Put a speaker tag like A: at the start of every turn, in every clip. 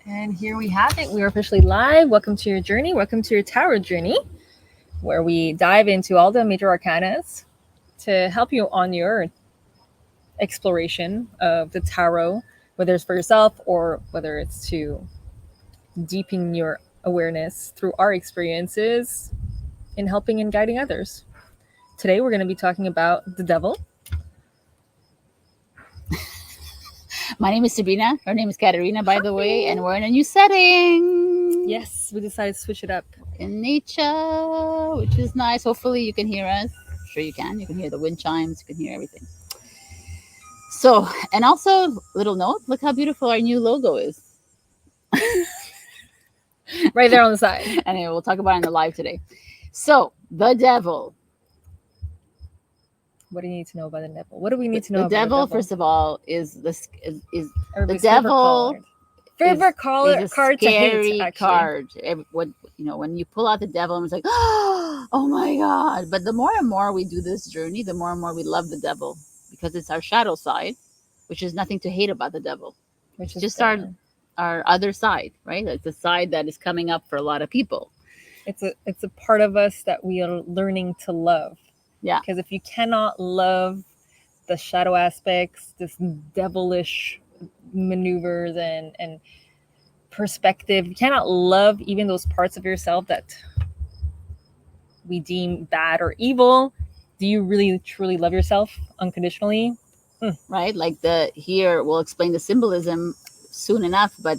A: And here we have it. We are officially live. Welcome to your journey. Welcome to your tarot journey, where we dive into all the major arcanas to help you on your exploration of the tarot, whether it's for yourself or whether it's to deepen your awareness through our experiences in helping and guiding others. Today, we're going to be talking about the devil.
B: My name is Sabrina. Her name is Katarina, by the way, and we're in a new setting.
A: Yes, we decided to switch it up.
B: In nature, which is nice. Hopefully, you can hear us. I'm sure you can. You can hear the wind chimes. You can hear everything. So, and also, little note: look how beautiful our new logo is.
A: Right there on the side.
B: Anyway, we'll talk about it in the live today. So, the devil.
A: What do you need to know about the devil? What do we need to know
B: The
A: about the devil?
B: First of all, is this is the
A: Everybody's
B: devil.
A: Favorite card
B: is a
A: to
B: scary
A: hate,
B: card. When you pull out the devil, it's like, oh my god! But the more and more we do this journey, the more and more we love the devil because it's our shadow side, which is nothing to hate about the devil.
A: Which is
B: just our other side, right? It's the side that is coming up for a lot of people.
A: It's a part of us that we are learning to love.
B: Yeah.
A: Because if you cannot love the shadow aspects, this devilish maneuvers and perspective, you cannot love even those parts of yourself that we deem bad or evil. Do you really truly love yourself unconditionally?
B: Right? Like here we'll explain the symbolism soon enough, but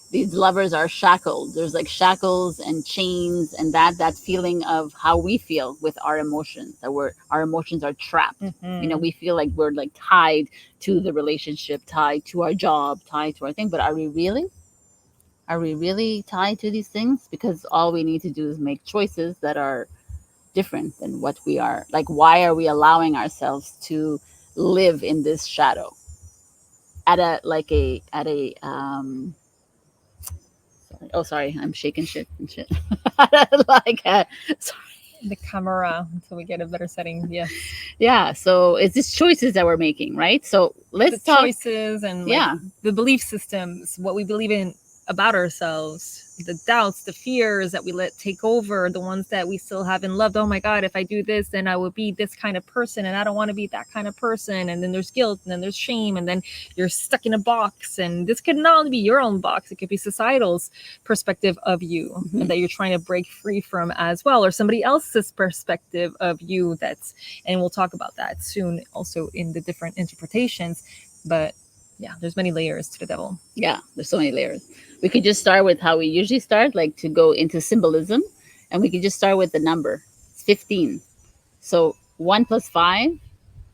B: these lovers are shackled. There's like shackles and chains, and that feeling of how we feel with our emotions, that our emotions are trapped.
A: Mm-hmm.
B: We feel like we're like tied to the relationship, tied to our job, tied to our thing. But are we really tied to these things? Because all we need to do is make choices that are different than what we are. Like, why are we allowing ourselves to live in this shadow sorry, I'm shaking shit and shit. Sorry.
A: The camera, until we get a better setting. Yes.
B: Yeah. So it's these choices that we're making, right? So let's talk
A: choices and the belief systems, what we believe in about ourselves, the doubts, the fears that we let take over, the ones that we still haven't loved. Oh my God, if I do this, then I will be this kind of person, and I don't want to be that kind of person. And then there's guilt, and then there's shame, and then you're stuck in a box. And this could not only be your own box, it could be societal's perspective of you, and that you're trying to break free from as well, or somebody else's perspective of you. And we'll talk about that soon also in the different interpretations. But yeah, there's many layers to the devil.
B: Yeah, there's so many layers. We could just start with how we usually start, like to go into symbolism, and we could just start with the number. It's 15. So 1 plus 5,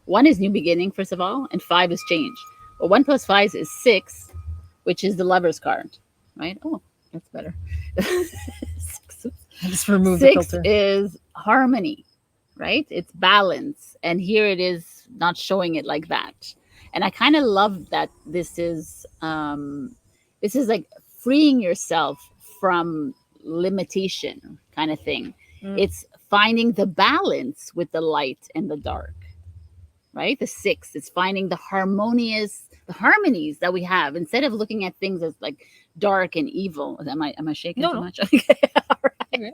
B: 1 is new beginning, first of all, and 5 is change. But 1 plus 5 is 6, which is the lover's card, right? Oh, that's better.
A: I just removed
B: 6
A: the filter.
B: is harmony, right? It's balance. And here it is not showing it like that. And I kind of love that this is like freeing yourself from limitation kind of thing. It's finding the balance with the light and the dark, right? The 6 is finding the harmonies that we have, instead of looking at things as like dark and evil. Am I shaking too much? Okay. All right.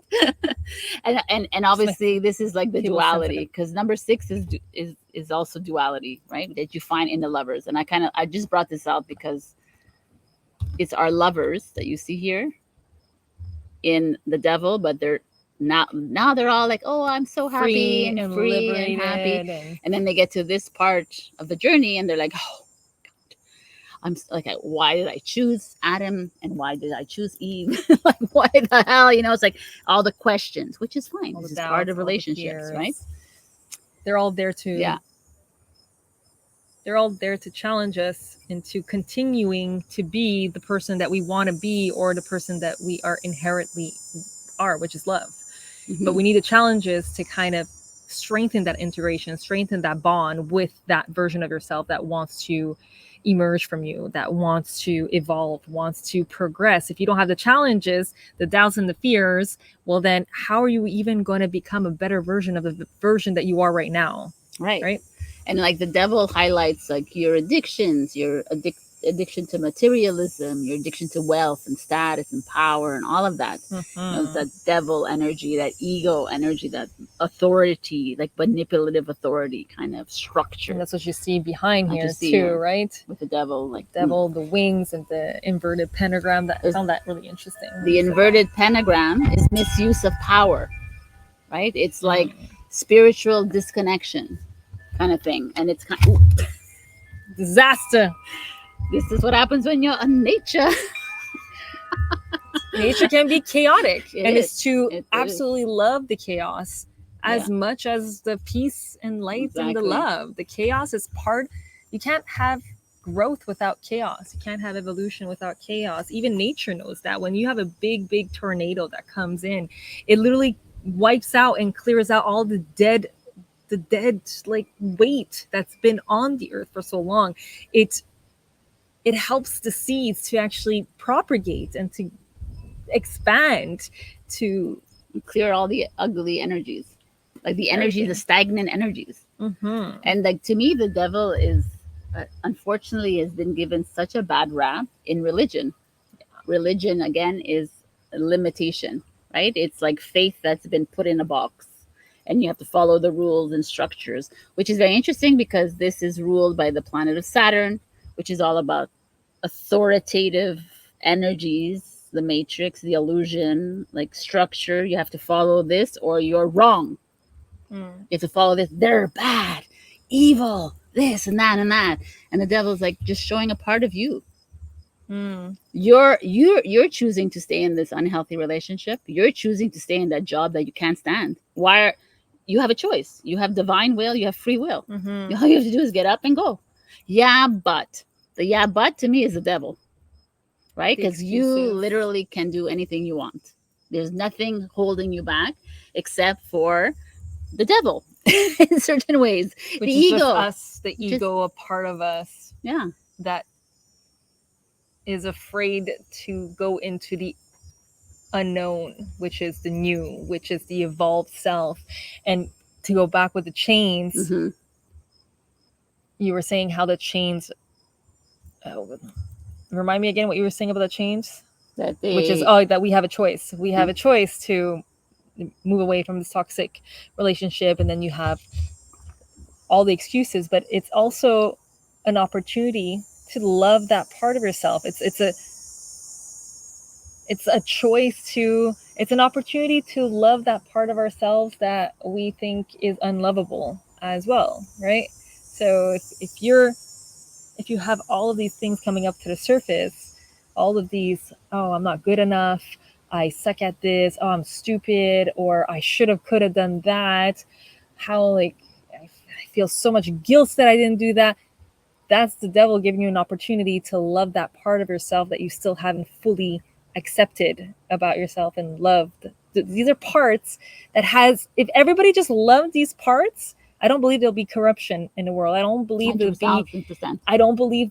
B: and obviously this is like the duality, because number 6 is also duality, right? That you find in the lovers. And I just brought this out because it's our lovers that you see here in the devil, but they're now they're all like, oh, I'm so happy and free and happy. And then they get to this part of the journey and they're like, oh God, I'm like, why did I choose Adam and why did I choose Eve? Like, why the hell? It's like all the questions, which is fine. This is part of relationships, right?
A: They're all there to they're all there to challenge us into continuing to be the person that we want to be, or the person that we are inherently are, which is love. Mm-hmm. But we need the challenges to kind of strengthen that integration, strengthen that bond with that version of yourself that wants to emerge from you, that wants to evolve, wants to progress. If you don't have the challenges, the doubts and the fears, well, then how are you even going to become a better version of the version that you are right now?
B: Right. And like the devil highlights like your addictions, your addiction to materialism, your addiction to wealth and status and power and all of that. That devil energy, that ego energy, that authority, like manipulative authority kind of structure.
A: And that's what you see behind here too, right?
B: With the devil, like
A: devil, the wings, and the inverted pentagram. I found that really interesting.
B: The inverted pentagram is misuse of power, right? It's like spiritual disconnection kind of thing. And it's kind of
A: disaster.
B: This is what happens when you're on nature.
A: Nature can be chaotic, and it's to absolutely love the chaos as much as the peace and light and the love. The chaos is part. You can't have growth without chaos. You can't have evolution without chaos. Even nature knows that. When you have a big tornado that comes in, it literally wipes out and clears out all the dead like weight that's been on the earth for so long. It helps the seeds to actually propagate and to expand, to
B: clear all the ugly energies, like the energies, the stagnant energies. And like, to me, the devil is unfortunately has been given such a bad rap in religion. Religion, again, is a limitation, right? It's like faith that's been put in a box, and you have to follow the rules and structures, which is very interesting because this is ruled by the planet of Saturn, which is all about authoritative energies, the matrix, the illusion, like structure. You have to follow this or you're wrong. You have to follow this. They're bad, evil, this and that and that. And the devil's like just showing a part of you. You're choosing to stay in this unhealthy relationship. You're choosing to stay in that job that you can't stand. Why? You have a choice. You have divine will. You have free will. All you have to do is get up and go. But to me is the devil, right? Because you literally can do anything you want. There's nothing holding you back except for the devil in certain ways.
A: Which the ego, us, the ego, a part of us, that is afraid to go into the unknown, which is the new, which is the evolved self. And to go back with the chains, you were saying how the chains. Remind me again what you were saying about the chains. Which is that we have a choice. We have a choice to move away from this toxic relationship, and then you have all the excuses, but it's also an opportunity to love that part of yourself. It's a choice to, it's an opportunity to love that part of ourselves that we think is unlovable as well, right? So if you have all of these things coming up to the surface, all of these, oh, I'm not good enough, I suck at this, oh, I'm stupid, or I could have done that, how, like, I feel so much guilt that I didn't do that. That's the devil giving you an opportunity to love that part of yourself that you still haven't fully accepted about yourself and loved. These are parts that if everybody just loved these parts, I don't believe there'll be corruption in the world. I don't believe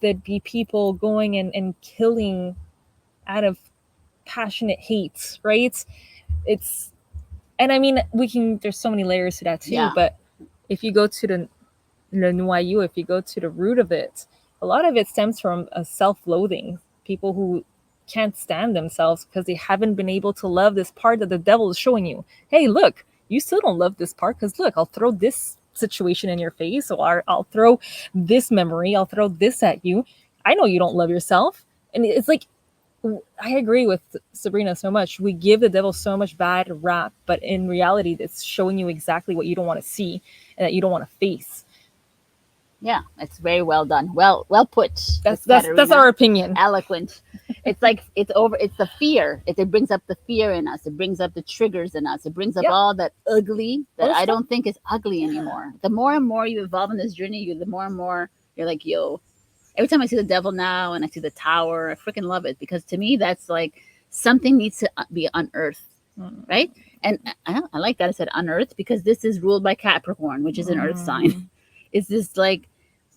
A: there'd be people going and killing out of passionate hate, right? And I mean, there's so many layers to that too, but if you go to the noyau, if you go to the root of it, a lot of it stems from a self-loathing. People who can't stand themselves because they haven't been able to love this part that the devil is showing you. Hey, look, you still don't love this part because look, I'll throw this situation in your face, or I'll throw this memory, I'll throw this at you. I know you don't love yourself. And it's like, I agree with Sabrina so much. We give the devil so much bad rap, but in reality, it's showing you exactly what you don't want to see and that you don't want to face.
B: Yeah, it's very well done. Well put.
A: That's our opinion.
B: Eloquent. It's like it's the fear. It brings up the fear in us. It brings up the triggers in us. It brings up all that ugly that I don't think is ugly anymore. The more and more you evolve in this journey, the more and more you're like, yo. Every time I see the devil now and I see the tower, I freaking love it, because to me that's like something needs to be unearthed, right? And I like that I said unearthed, because this is ruled by Capricorn, which is an earth sign. It's this like.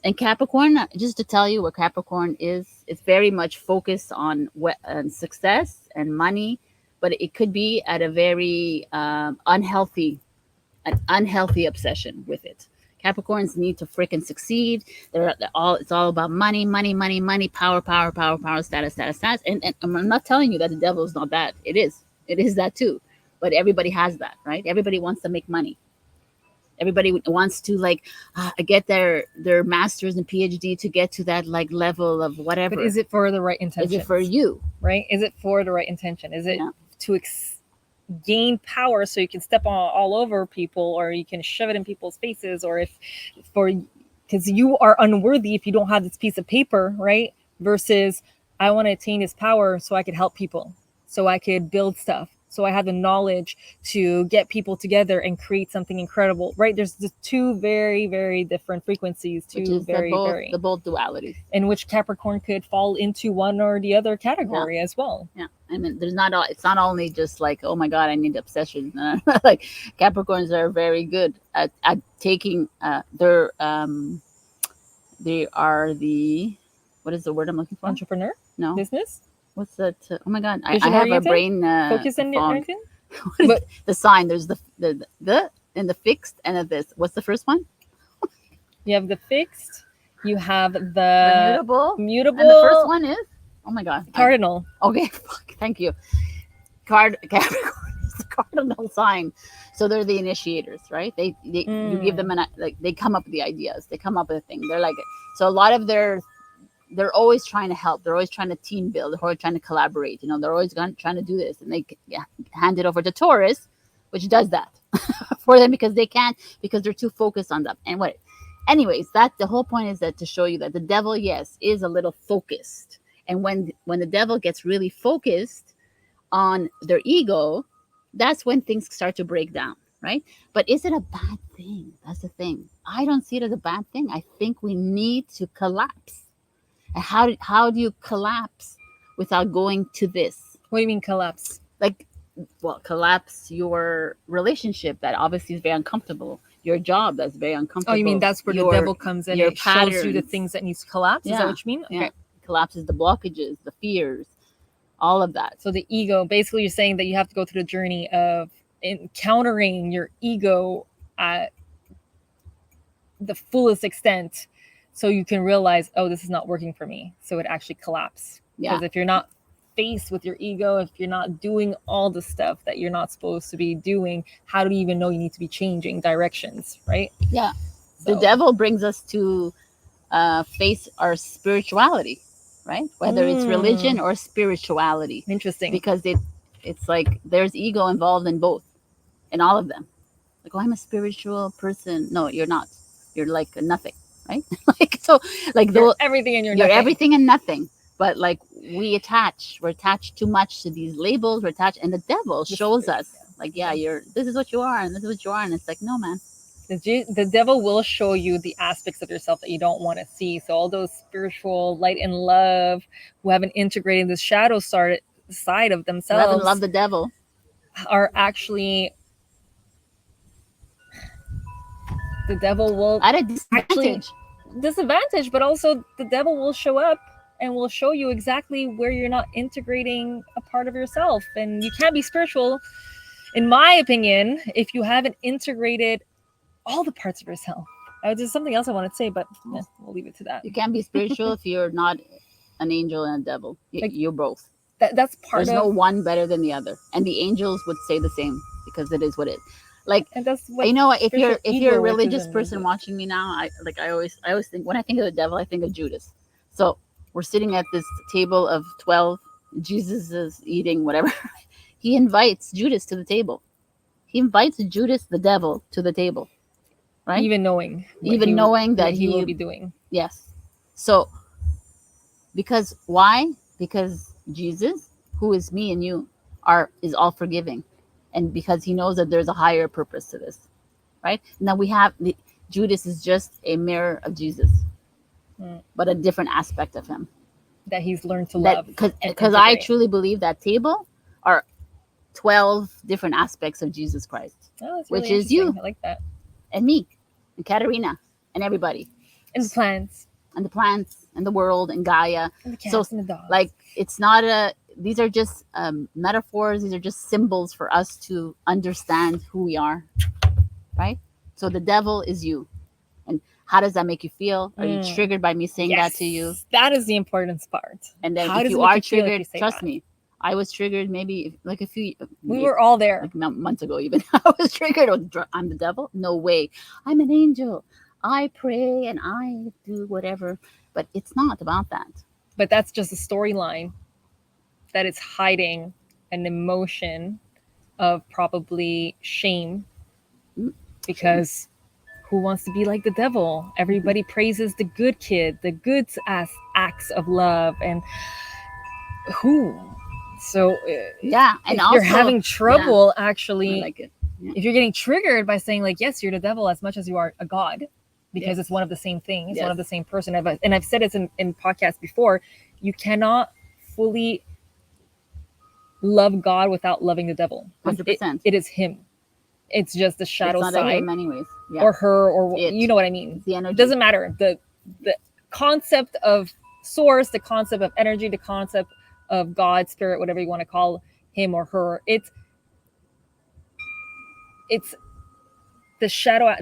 B: And Capricorn, just to tell you what Capricorn is, it's very much focused on success and money, but it could be at a very unhealthy obsession with it. Capricorns need to freaking succeed. They're all, it's all about money, money, money, money, power, power, power, power, status, status, status. And I'm not telling you that the devil is not that. It is. It is that too. But everybody has that, right? Everybody wants to make money. Everybody wants to like get their masters and PhD to get to that like level of whatever.
A: But is it for the right intention?
B: Is it for you?
A: Right? Is it for the right intention? Is it
B: Yeah.
A: to gain power so you can step on all over people, or you can shove it in people's faces, or if for because you are unworthy if you don't have this piece of paper, right? Versus I want to attain this power so I could help people, so I could build stuff, so I have the knowledge to get people together and create something incredible, right? There's the two very, very different frequencies,
B: Which is
A: very
B: the both dualities.
A: in which Capricorn could fall into one or the other category as well.
B: Yeah, I mean, it's not only just like, oh my god, I need obsession. Like Capricorns are very good at taking they are the, what is the word I'm looking for?
A: Entrepreneur,
B: No,
A: business.
B: what's that? Oh my god, I have
A: Vision-oriented?
B: a brain
A: Focus and
B: fog.
A: everything.
B: But the sign, there's the and the fixed and the this. What's the first one?
A: You have the fixed. You have
B: The
A: the
B: mutable. And the first one is, oh my god,
A: cardinal.
B: Okay, thank you. Capricorn is the cardinal sign, so they're the initiators, right? You give them like they come up with the ideas, they come up with a thing. They're like, so a lot of they're always trying to help. They're always trying to team build. They're always trying to collaborate. You know, they're always trying to do this, and they hand it over to Taurus, which does that for them because they can't, because they're too focused on that. And what? Anyways, that the whole point is that to show you that the devil, yes, is a little focused, and when the devil gets really focused on their ego, that's when things start to break down, right? But is it a bad thing? That's the thing. I don't see it as a bad thing. I think we need to collapse. And how do you collapse without going to this?
A: What do you mean collapse?
B: Like, well, collapse your relationship that obviously is very uncomfortable. Your job that's very uncomfortable.
A: Oh, you mean that's where the devil comes in? It shows you the things that needs to collapse. Is that what you mean?
B: Okay. Yeah. Collapses the blockages, the fears, all of that.
A: So the ego, basically, you're saying that you have to go through the journey of encountering your ego at the fullest extent, so you can realize, oh, this is not working for me. So it actually collapses.
B: Yeah.
A: Because if you're not faced with your ego, if you're not doing all the stuff that you're not supposed to be doing, how do you even know you need to be changing directions, right?
B: Yeah. So the devil brings us to face our spirituality, right? Whether it's religion or spirituality.
A: Interesting.
B: Because it's like there's ego involved in both, in all of them. Like, oh, I'm a spiritual person. No, you're not. You're like nothing, right? Like, so like
A: you're everything and you're nothing.
B: Everything and nothing. But like we're attached too much to these labels. We're attached, and the devil shows us like, yeah, this is what you are, and this is what you are, and it's like, no, man.
A: The devil will show you the aspects of yourself that you don't want to see. So all those spiritual light and love who haven't integrated the shadow side of themselves,
B: love and love the devil,
A: are actually, the devil will
B: at a disadvantage,
A: but also the devil will show up and will show you exactly where you're not integrating a part of yourself. And you can't be spiritual, in my opinion, if you haven't integrated all the parts of yourself. There's something else I want to say, but we'll leave it to that.
B: You can't be spiritual if you're not an angel and a devil. You're both.
A: That's part.
B: There's no one better than the other, and the angels would say the same because it is what it is. Like,
A: and that's what,
B: you know, if you're a religious person watching me now, I always think, when I think of the devil, I think of Judas. So we're sitting at this table of 12. Jesus is eating whatever. He invites Judas to the table. He invites Judas, the devil, to the table. Right?
A: Even knowing
B: that
A: he will be doing.
B: Yes. So, because why? Because Jesus, who is me and you, is all forgiving, and because he knows that there's a higher purpose to this, right? Now we have Judas is just a mirror of Jesus, but a different aspect of him
A: that he's learned to love.
B: Because I truly believe that table are 12 different aspects of Jesus Christ,
A: really,
B: which is you.
A: I like that.
B: And me, and Katarina, and everybody,
A: and the plants,
B: and the world, and Gaia.
A: And the cats and the dogs.
B: Like, it's not these are just metaphors. These are just symbols for us to understand who we are, right? So the devil is you, How does that make you feel? Are you triggered by me saying that to you?
A: That is the important part.
B: And then
A: How
B: if
A: does
B: you
A: it make
B: are
A: you feel if
B: triggered,
A: you say
B: trust
A: that?
B: me, I was triggered maybe like a few
A: We were all there.
B: like months ago even. I was triggered. I'm the devil? No way. I'm an angel. I pray and I do whatever. But it's not about that.
A: But that's just a storyline that is hiding an emotion of probably shame,
B: Mm,
A: because who wants to be like the devil? Everybody praises the good kid, the good acts of love, and who? So
B: Yeah. And
A: if
B: also,
A: you're having
B: yeah,
A: trouble,
B: I
A: actually,
B: like it. Yeah.
A: if you're getting triggered by saying like, yes, you're the devil as much as you are a god, because
B: Yes.
A: it's one of the same thing, it's
B: Yes.
A: one of the same person. And I've said it in podcasts before, you cannot fully love God without loving the devil.
B: 100%.
A: It is him. It's just the shadow
B: It's not
A: side,
B: him anyways. Yeah.
A: or her, or
B: It.
A: you know what I mean.
B: It's the energy.
A: It doesn't matter. The concept of source, the concept of energy, the concept of God, spirit, whatever you want to call him or her. It's the shadow.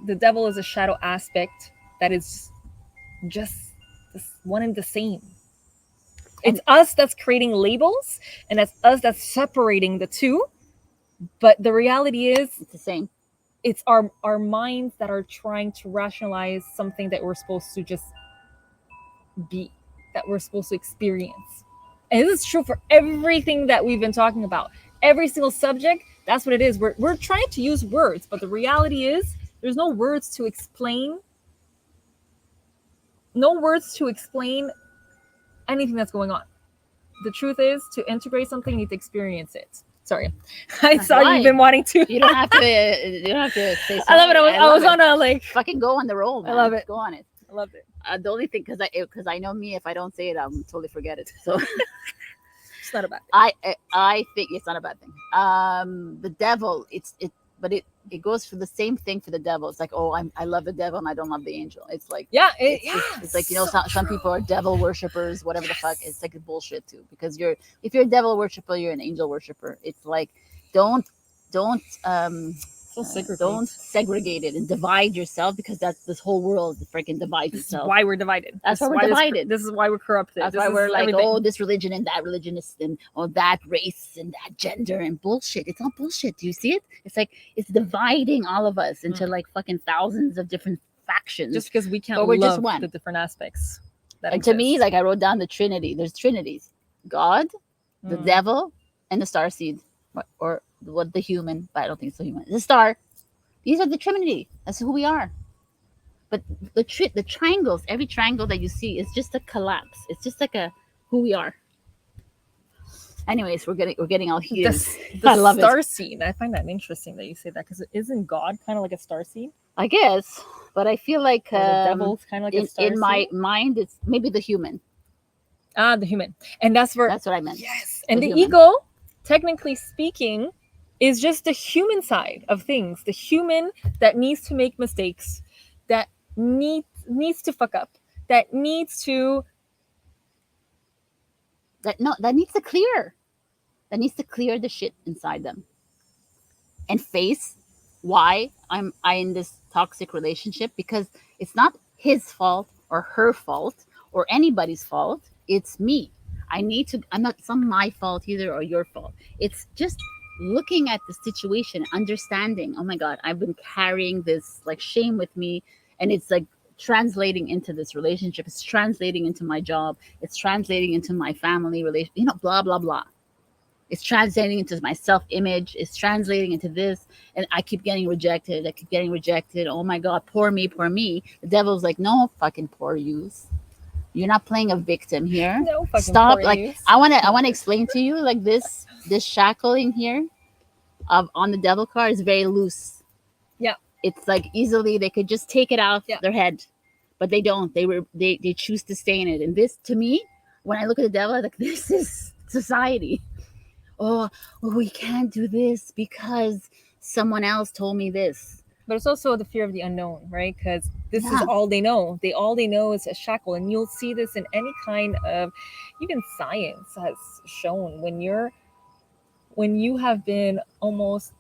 A: The devil is a shadow aspect that is just this one and the same. It's us that's creating labels, and that's us that's separating the two. But the reality is,
B: it's the same.
A: It's our minds that are trying to rationalize something that we're supposed to just be, that we're supposed to experience. And this is true for everything that we've been talking about. Every single subject, that's what it is. We're trying to use words, but the reality is there's no words to explain anything that's going on. The truth is, to integrate something, you need to experience it. Sorry, I saw you've been wanting to.
B: You don't have to. You don't have to say. Sorry.
A: I love it. I was on a like.
B: Fucking go on the roll, man.
A: I love it.
B: Go on it.
A: I love it.
B: The only thing, because I know me, if I don't say it, I'm totally forget it. So
A: it's not a bad thing.
B: I think it's not a bad thing. The devil, but it goes for the same thing for the devil. It's like, oh, I love the devil and I don't love the angel. It's like, it's like, you know, some people are devil worshippers, whatever the fuck. It's like bullshit too, because if you're a devil worshiper, you're an angel worshiper. It's like, don't segregate it and divide yourself, because that's this whole world freaking divides itself.
A: Why we're divided.
B: That's why we're divided.
A: This is why we're corrupted.
B: That's why we're like, everything. Oh, this religion and that religion is, and that race and that gender and bullshit. It's all bullshit. Do you see it? It's like, it's dividing all of us into like fucking thousands of different factions.
A: Just because we can't love just one. The different aspects.
B: And to me, like, I wrote down the Trinity. There's Trinities: God, the devil, and the starseed, or what the human. But I don't think it's the human. The star. These are the Trinity. That's who we are. But the triangles, every triangle that you see is just a collapse. It's just like a who we are. Anyways, we're getting all heated.
A: The star seed. I find that interesting that you say that, because isn't God kind of like a star seed?
B: I guess, but I feel like
A: the devil's kind of like a star seed.
B: In my mind, it's maybe the human.
A: The human, and that's what
B: I meant.
A: Yes, and the ego, technically speaking, is just the human side of things. The human that needs to make mistakes, that needs to fuck up, that needs to
B: needs to clear. That needs to clear the shit inside them. And face why I'm in this toxic relationship, because it's not his fault or her fault or anybody's fault. It's me. It's not my fault either or your fault. It's just looking at the situation, understanding, oh my God, I've been carrying this like shame with me, and it's like translating into this relationship. It's translating into my job. It's translating into my family relation, blah, blah, blah. It's translating into my self-image. It's translating into this. And I keep getting rejected. Oh my God, poor me, poor me. The devil's like, no fucking poor yous. You're not playing a victim here.
A: No fucking
B: stop.
A: Poor
B: like
A: yous.
B: I wanna explain to you, like this shackling here on the devil card is very loose.
A: Yeah.
B: It's like easily they could just take it out their head. But they don't. They choose to stay in it. And this, to me, when I look at the devil, I'm like, this is society. Oh, we can't do this because someone else told me this.
A: But it's also the fear of the unknown, right? Because this is all they know. All they know is a shackle. And you'll see this in any kind of, even science has shown, when you have been almost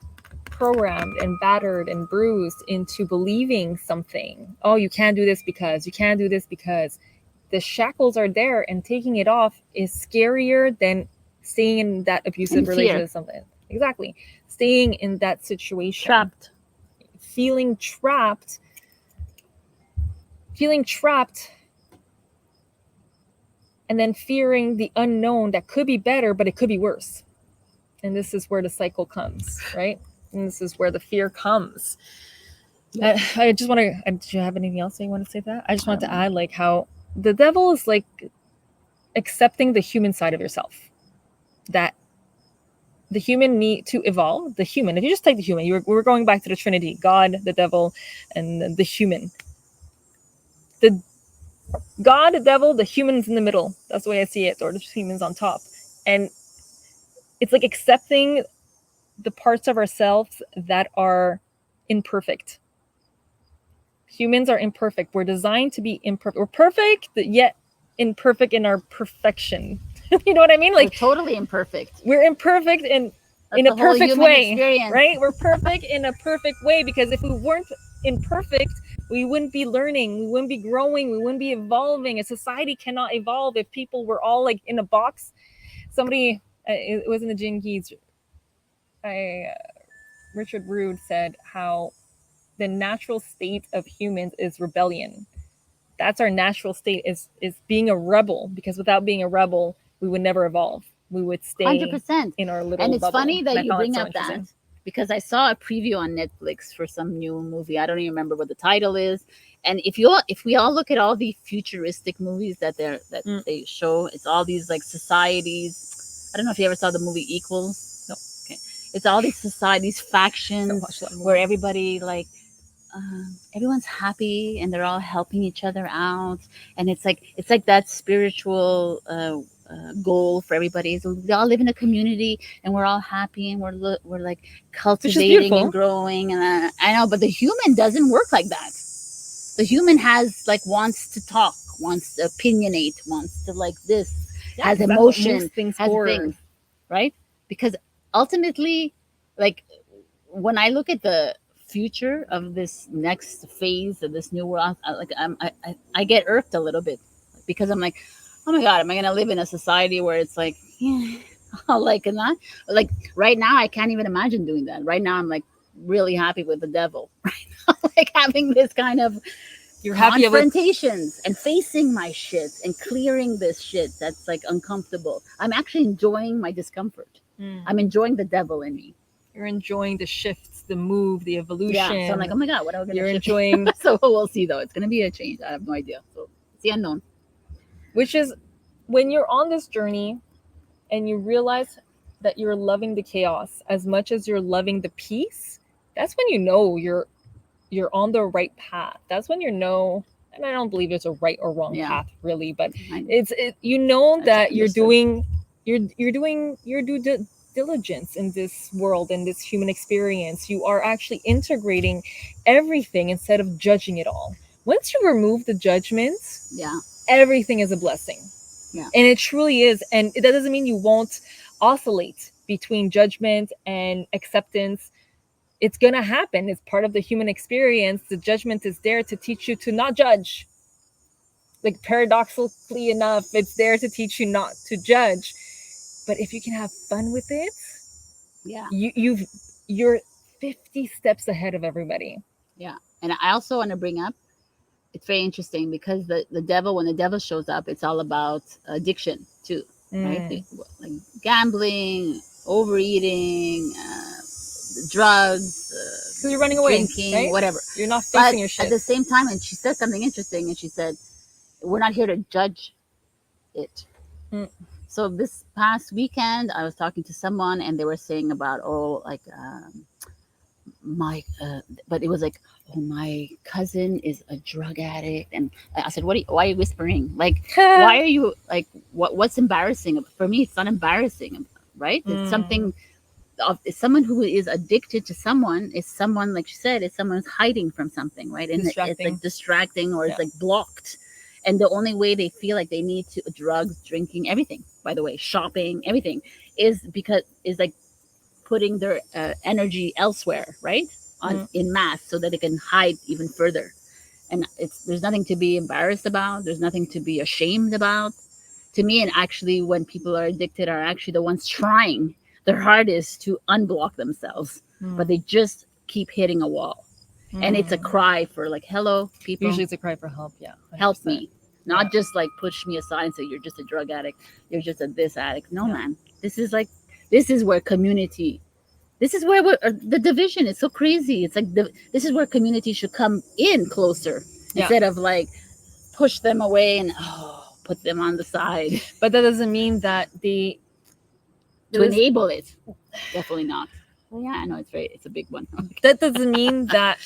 A: programmed and battered and bruised into believing something. Oh, you can't do this because, you can't do this because. The shackles are there, and taking it off is scarier than staying in that abusive relationship. Something exactly, staying in that situation,
B: trapped,
A: feeling trapped, and then fearing the unknown that could be better, but it could be worse. And this is where the cycle comes, right? And this is where the fear comes. I just want to. Do you have anything else that you want to say to that? I just want to add, like, how the devil is like accepting the human side of yourself. That the human need to evolve. The human. If you just take the human, we're going back to the Trinity: God, the devil, and the human. The God, the devil, the humans in the middle. That's the way I see it, or the humans on top. And it's like accepting the parts of ourselves that are imperfect. Humans are imperfect. We're designed to be imperfect. We're perfect, yet imperfect in our perfection. You know what I mean? Like,
B: we're totally imperfect.
A: We're imperfect in a perfect way, experience. Right? We're perfect in a perfect way, because if we weren't imperfect, we wouldn't be learning, we wouldn't be growing, we wouldn't be evolving. A society cannot evolve if people were all like in a box. Somebody, it was in the Jinkies, Richard Rude said how the natural state of humans is rebellion. That's our natural state, is being a rebel, because without being a rebel, we would never evolve. We would stay 100% in our little
B: And it's
A: bubble.
B: funny that you bring up that, because I saw a preview on Netflix for some new movie. I don't even remember what the title is. And if we all look at all the futuristic movies that they show, it's all these like societies. I don't know if you ever saw the movie Equals. No. Okay. It's all these societies, factions, where everybody like everyone's happy and they're all helping each other out, and it's like that spiritual goal for everybody. So we all live in a community and we're all happy and we're like cultivating and growing. And I know, but the human doesn't work like that. The human wants to talk, wants to opinionate, wants to like this, has emotion, has things, right? Because ultimately, like when I look at the future of this next phase of this new world, I get irked a little bit, because I'm like, oh my God, am I gonna live in a society where it's like, yeah, like not like right now? I can't even imagine doing that. Right now, I'm like really happy with the devil. Right now, like having this kind of confrontations and facing my shit and clearing this shit that's like uncomfortable. I'm actually enjoying my discomfort. I'm enjoying the devil in me.
A: You're enjoying the shifts, the move, the evolution.
B: Yeah, so I'm like, oh my God, what are we gonna
A: You're enjoying.
B: So we'll see though. It's gonna be a change. I have no idea. So it's the unknown.
A: Which is when you're on this journey and you realize that you're loving the chaos as much as you're loving the peace, that's when you know you're on the right path. That's when you know, and I don't believe there's a right or wrong path really, but you know that you're doing your due diligence in this world, in this human experience. You are actually integrating everything instead of judging it all. Once you remove the judgments, everything is a blessing. And it truly is. And that doesn't mean you won't oscillate between judgment and acceptance. It's gonna happen. It's part of the human experience. The judgment is there to teach you to not judge. Like, paradoxically enough, it's there to teach you not to judge. But if you can have fun with it, you're 50 steps ahead of everybody.
B: Yeah. And I also want to bring up, it's very interesting, because the devil, when the devil shows up, it's all about addiction too, right? Like gambling, overeating, drugs,
A: because you're running away,
B: drinking,
A: right?
B: whatever.
A: You're not facing your shit.
B: At the same time, and she said something interesting, and she said, we're not here to judge it. So this past weekend, I was talking to someone, and they were saying about, but it was like, oh, my cousin is a drug addict. And I said, why are you whispering? Like, why are you like, what's embarrassing? For me, it's not embarrassing, right? It's something it's someone who is addicted to someone. It's someone, like you said, it's someone who's hiding from something, right? And it's like distracting, or it's like blocked. And the only way they feel like they need to, drugs, drinking, everything, by the way, shopping, everything, is because is like putting their energy elsewhere, right? In mass, so that they can hide even further. And there's nothing to be embarrassed about. There's nothing to be ashamed about. To me, and actually, when people are addicted, are actually the ones trying their hardest to unblock themselves, but they just keep hitting a wall. And it's a cry for like, hello, people.
A: Usually it's a cry for help. Yeah. 100%.
B: Help me. Not just like push me aside and say, you're just a drug addict. You're just this addict. No, man. This is where community, this is where the division is so crazy. It's like, this is where community should come in closer instead of like push them away and put them on the side.
A: But that doesn't mean that
B: to enable it. Definitely not. Well, yeah, I know it's a big one.
A: That doesn't mean that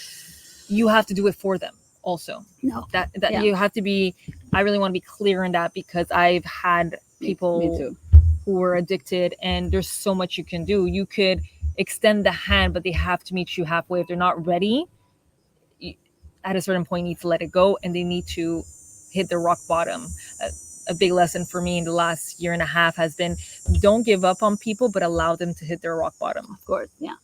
A: you have to do it for them also.
B: No.
A: That you have to be, I really want to be clear on that, because I've had people who were addicted, and there's so much you can do. You could extend the hand, but they have to meet you halfway. If they're not ready, at a certain point, you need to let it go, and they need to hit the rock bottom. A big lesson for me in the last year and a half has been, don't give up on people, but allow them to hit their rock bottom.
B: Of course, yeah.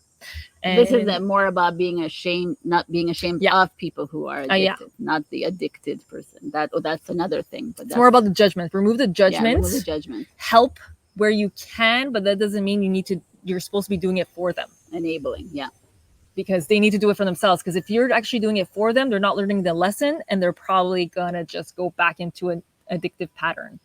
B: And this is more about being ashamed, not being ashamed of people who are addicted, not the addicted person. That's another thing. But
A: it's more about the judgment. Remove the judgment.
B: Yeah, remove the judgment.
A: Help where you can, but that doesn't mean you're supposed to be doing it for them.
B: Enabling, yeah.
A: Because they need to do it for themselves. Because if you're actually doing it for them, they're not learning the lesson, and they're probably gonna just go back into an addictive pattern.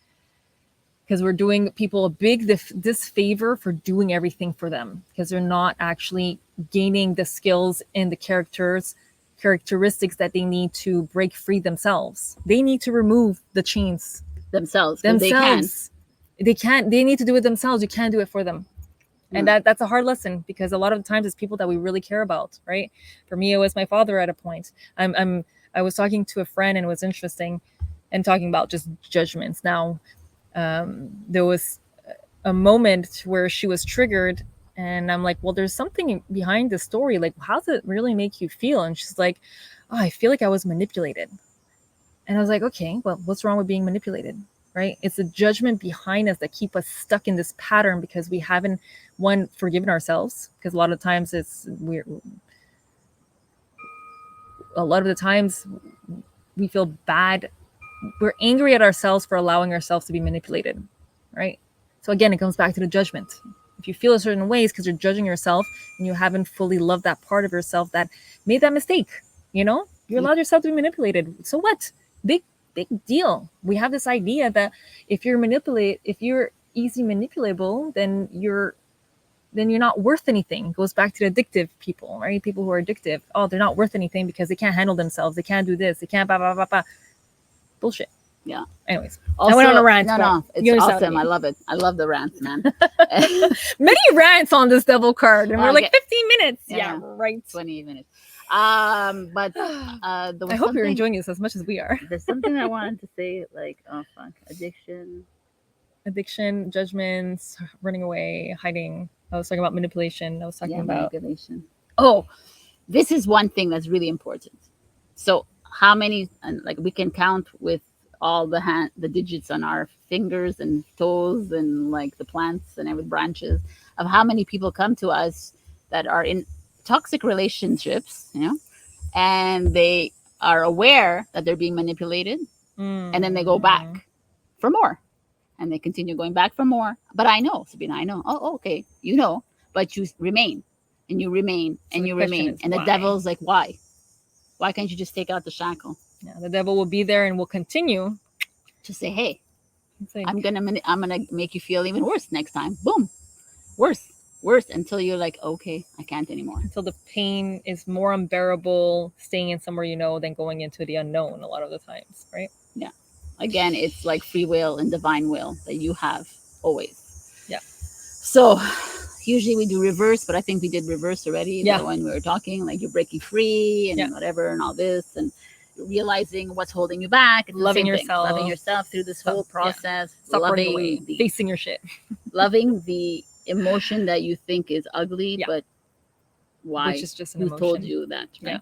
A: Because we're doing people a big disfavor for doing everything for them, because they're not actually gaining the skills and the characteristics that they need to break free themselves. They need to remove the chains
B: themselves.
A: They need to do it themselves. You can't do it for them. And that's a hard lesson, because a lot of the times it's people that we really care about, right? For me, it was my father at a point. I was talking to a friend, and it was interesting, and talking about just judgments. Now, there was a moment where she was triggered, and I'm like, well, there's something behind the story. Like, how does it really make you feel? And she's like, oh, I feel like I was manipulated. And I was like, okay, well, what's wrong with being manipulated? Right? It's the judgment behind us that keep us stuck in this pattern, because we haven't, forgiven ourselves. Because a lot of times we feel bad. We're angry at ourselves for allowing ourselves to be manipulated, right? So again, it comes back to the judgment. If you feel a certain ways because you're judging yourself, and you haven't fully loved that part of yourself that made that mistake, you allowed yourself to be manipulated. So what? Big deal. We have this idea that if you're easy manipulable, then you're not worth anything. It goes back to the addictive people, right? People who are addictive. Oh, they're not worth anything because they can't handle themselves. They can't do this. They can't blah, blah, blah, blah. Bullshit.
B: Yeah.
A: Anyways,
B: also,
A: I went on a rant.
B: No, it's awesome. I love it. I love the rants, man.
A: Many rants on this devil card, and we're like 15 minutes.
B: Yeah,
A: right.
B: 20 minutes. But
A: I hope you're enjoying this as much as we are.
B: There's something I wanted to say, like, addiction,
A: judgments, running away, hiding. I was talking about manipulation. I was talking about
B: manipulation. Oh, this is one thing that's really important. So how many, like, we can count with all the digits on our fingers and toes, and like the plants and every branches, of how many people come to us that are in toxic relationships, and they are aware that they're being manipulated, and then they go back for more, and they continue going back for more. But I know, Sabrina, oh, okay, but you remain, and you remain, and you remain, and the devil's like, why can't you just take out the shackle?
A: Yeah, the devil will be there and will continue
B: to say, hey, I'm gonna make you feel even worse next time. Boom, worse, until you're like, okay, I can't anymore.
A: Until the pain is more unbearable staying in somewhere than going into the unknown a lot of the times, right?
B: Yeah. Again, it's like free will and divine will that you have always.
A: Yeah.
B: So usually we do reverse, but I think we did reverse already when we were talking, like you're breaking free and whatever and all this, and realizing what's holding you back. It's loving yourself through this whole process.
A: Facing your shit.
B: Loving the emotion that you think is ugly, but why?
A: Which is just an
B: who
A: emotion.
B: Told you that, right?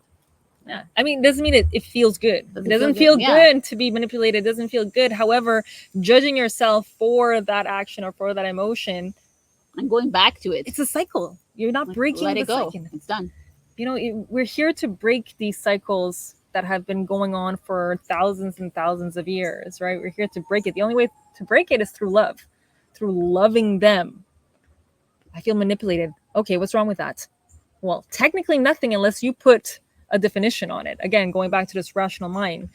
A: Yeah. I mean, it doesn't mean it feels good. It doesn't feel good to be manipulated. It doesn't feel good. However, judging yourself for that action or for that emotion
B: and going back to it.
A: It's a cycle. You're not breaking
B: Let
A: the
B: it go.
A: cycle.
B: It's done.
A: We're here to break these cycles that have been going on for thousands and thousands of years, right? We're here to break it. The only way to break it is through love, through loving them. I feel manipulated. Okay, what's wrong with that? Well, technically nothing unless you put a definition on it. Again, going back to this rational mind,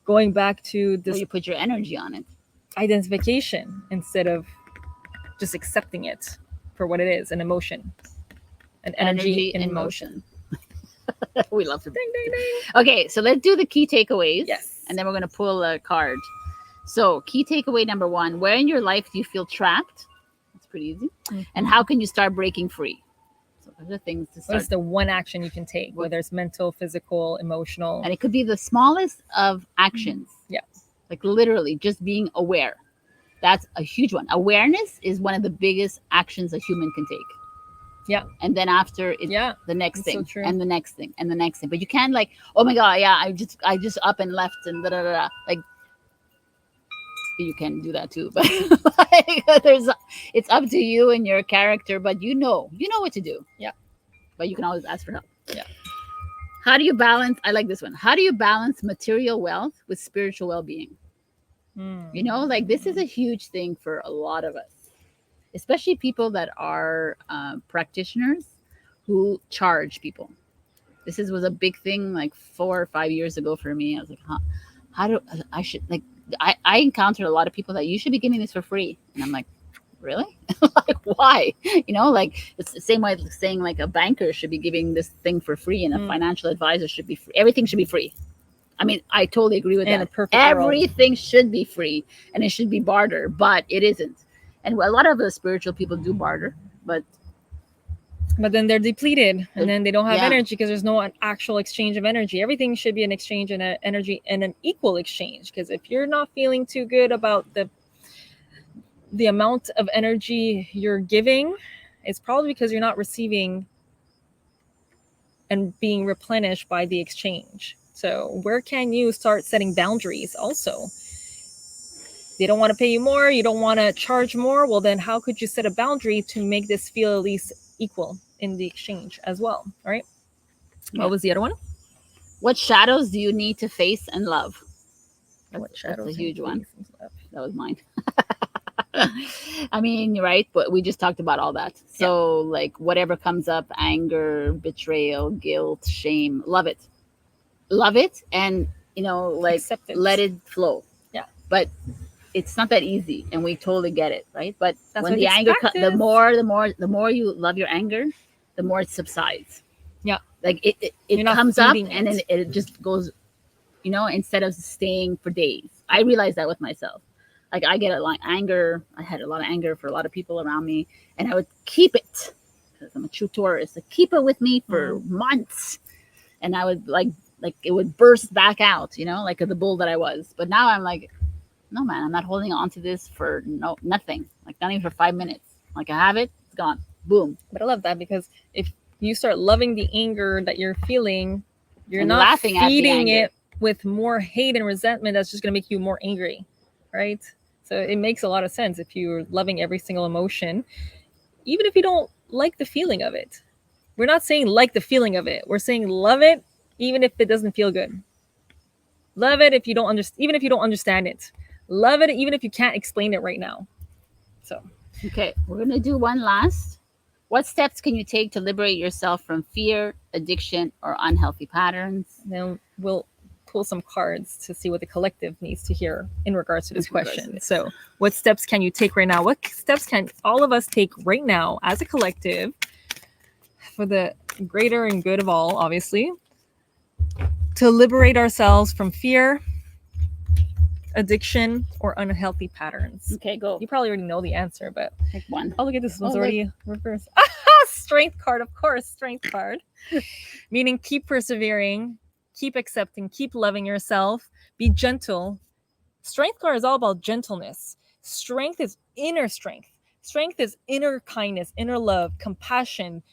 A: going back to this
B: you put your energy on it.
A: Identification instead of just accepting it for what it is, an emotion, an energy in motion.
B: We love to
A: ding, ding, ding.
B: Okay, so let's do the key takeaways.
A: Yes.
B: And then we're going to pull a card. So, key takeaway number 1, where in your life do you feel trapped? That's pretty easy. Mm-hmm. And how can you start breaking free? So, those are things to start.
A: What is the one action you can take, whether it's mental, physical, emotional?
B: And it could be the smallest of actions.
A: Yeah.
B: Like literally just being aware. That's a huge one. Awareness is one of the biggest actions a human can take.
A: Yeah.
B: And then after it, the next thing, so and the next thing, and the next thing. But you can't like, oh my God, yeah, I just up and left and da da da. Like, you can do that too. But like, it's up to you and your character. But you know what to do.
A: Yeah.
B: But you can always ask for help.
A: Yeah.
B: How do you balance? I like this one. How do you balance material wealth with spiritual well-being? You know, like this is a huge thing for a lot of us. Especially people that are practitioners who charge people. This was a big thing like 4 or 5 years ago for me. I was like, I encountered a lot of people that you should be giving this for free. And I'm like, really? Like, why? You know, like it's the same way saying like a banker should be giving this thing for free and a financial advisor should be free. Everything should be free. I mean, I totally agree with that. Everything should be free and it should be barter, but it isn't. And a lot of the spiritual people do barter, but
A: then they're depleted and then they don't have energy because there's no actual exchange of energy. Everything should be an exchange and an energy and an equal exchange. Because if you're not feeling too good about the amount of energy you're giving, it's probably because you're not receiving and being replenished by the exchange. So where can you start setting boundaries also? They don't want to pay you more, you don't want to charge more, well then how could you set a boundary to make this feel at least equal in the exchange as well, right? What was the other one? What shadows do you need to face and love? That's a huge one. That was mine. I mean, right, but we just talked about all that. So like whatever comes up, anger, betrayal, guilt, shame, love it and like acceptance. Let it flow. But it's not that easy, and we totally get it, right? But when the anger, the more you love your anger, the more it subsides. Yeah, like it comes up, and then it just goes. Instead of staying for days. I realized that with myself. Like I get a lot of anger. I had a lot of anger for a lot of people around me, and I would keep it because I'm a true Taurus. I keep it with me for months, and I would like it would burst back out. Like the bull that I was. But now I'm like, no, man, I'm not holding on to this for nothing. Like not even for 5 minutes. Like I have it, it's gone. Boom. But I love that because if you start loving the anger that you're feeling, you're not feeding it with more hate and resentment. That's just going to make you more angry, right? So it makes a lot of sense if you're loving every single emotion, even if you don't like the feeling of it. We're not saying like the feeling of it. We're saying love it, even if it doesn't feel good. Love it if you don't even if you don't understand it. Love it even if you can't explain it right now. So, okay, we're going to do one last. What steps can you take to liberate yourself from fear, addiction, or unhealthy patterns? Then we'll pull some cards to see what the collective needs to hear in regards to this question. So, what steps can you take right now? What steps can all of us take right now as a collective for the greater and good of all, obviously, to liberate ourselves from fear, addiction, or unhealthy patterns? Okay, go. You probably already know the answer, but pick one. Oh, look at this one's already reversed. Strength card, of course. Strength card. Meaning keep persevering, keep accepting, keep loving yourself, be gentle. Strength card is all about gentleness. Strength is inner strength. Strength is inner kindness, inner love, compassion.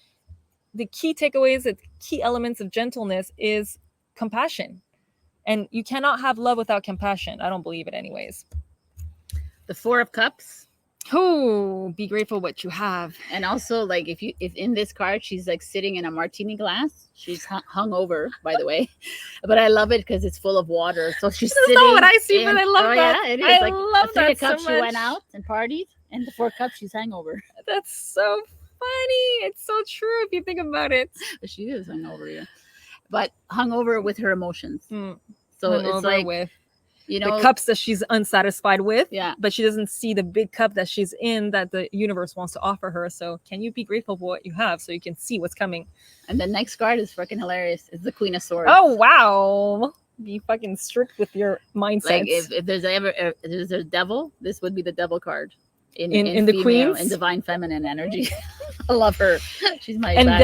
A: The key takeaways, the key elements of gentleness is compassion. And you cannot have love without compassion. I don't believe it anyways. The 4 of Cups. Oh, be grateful what you have.
B: And also, like, if in this card she's like sitting in a martini glass, she's hung over, by the way, but I love it because it's full of water. So she's
A: That's
B: sitting.
A: not what I see, but I love
B: oh
A: that.
B: yeah, it is.
A: I
B: like
A: love
B: the 3
A: that
B: cups
A: so
B: she went
A: much.
B: out and partied, and the 4 cups she's hangover.
A: That's so funny. It's so true if you think about it.
B: She is hungover, yeah, but hungover with her emotions.
A: Mm.
B: So it's
A: Hungover
B: like,
A: with
B: you know,
A: the cups that she's unsatisfied with,
B: yeah.
A: but she doesn't see the big cup that she's in that the universe wants to offer her. So can you be grateful for what you have so you can see what's coming?
B: And the next card is freaking hilarious. It's the Queen of Swords.
A: Oh wow, be fucking strict with your mindset.
B: Like if there's ever if there's a devil, this would be the devil card. In
A: the
B: female,
A: Queens,
B: in divine feminine energy. I love her. She's my
A: and
B: badass.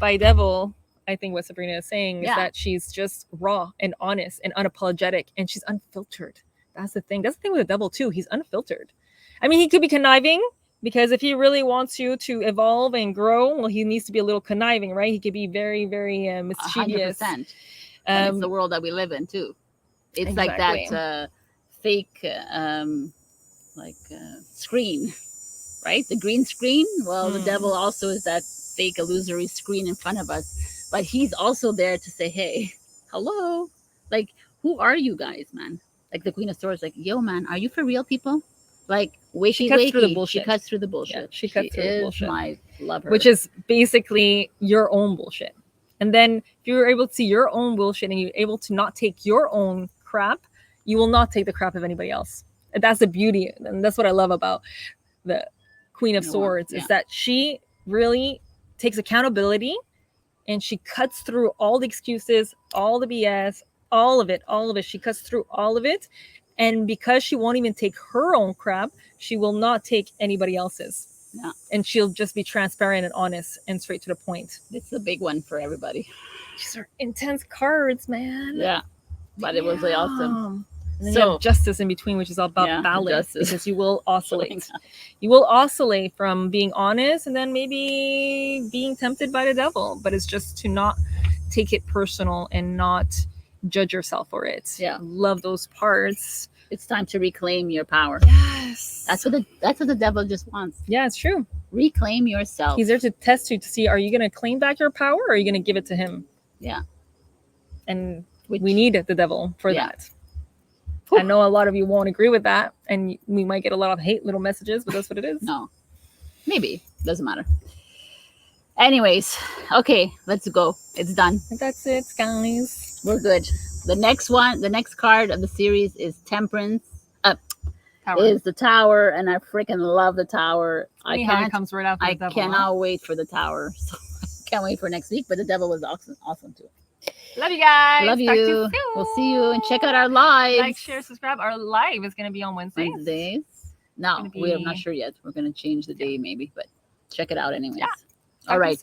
A: devil, I think what Sabrina is saying is
B: Yeah.
A: that she's just raw and honest and unapologetic, and she's unfiltered. That's the thing. That's the thing with the devil too. He's unfiltered. I mean, he could be conniving, because if he really wants you to evolve and grow, well, he needs to be a little conniving, right? He could be very, very mischievous.
B: 100%. And it's the world that we live in too. It's
A: Exactly.
B: like that fake screen, right? The green screen. Well, the devil also is that fake illusory screen in front of us, but he's also there to say, hey, hello, like, who are you guys, man? Like the Queen of Swords, like, yo, man, are you for real, people? Like, wakey,
A: She cuts
B: wakey.
A: through the bullshit.
B: She cuts through the bullshit.
A: Yeah, she cuts through the bullshit.
B: My love her.
A: Which is basically your own bullshit. And then if you're able to see your own bullshit and you're able to not take your own crap, you will not take the crap of anybody else. And that's the beauty. And that's what I love about the Queen of Swords, is that she really takes accountability, and she cuts through all the excuses, all the BS, all of it. She cuts through all of it. And because she won't even take her own crap, she will not take anybody else's.
B: Yeah.
A: And she'll just be transparent and honest and straight to the point.
B: It's the big one for everybody.
A: These are intense cards, man.
B: Yeah. But it was like awesome.
A: And then you have justice in between, which is all about balance, because you will oscillate. You will oscillate from being honest and then maybe being tempted by the devil. But it's just to not take it personal and not judge yourself for it.
B: Yeah.
A: Love those parts.
B: It's time to reclaim your power.
A: Yes.
B: That's what the devil just wants.
A: Yeah, it's true.
B: Reclaim yourself.
A: He's there to test you, to see, are you going to claim back your power, or are you going to give it to him?
B: Yeah.
A: And we need the devil for that.
B: Whew.
A: I know a lot of you won't agree with that, and we might get a lot of hate little messages, but that's what it is.
B: No. Maybe. Doesn't matter. Anyways, okay, let's go. It's done.
A: That's it, guys.
B: We're good. The next card of the series is Temperance. Is the Tower, and I freaking love the Tower.
A: It comes right after the devil.
B: I cannot wait for the Tower. So I can't wait for next week. But the devil was awesome too.
A: Love you guys.
B: Love you. We'll see you, and check out our live.
A: Like, share, subscribe. Our live is going to be on Wednesdays.
B: No, we're not sure yet. We're going to change the day maybe, but check it out anyways.
A: Yeah.
B: All right.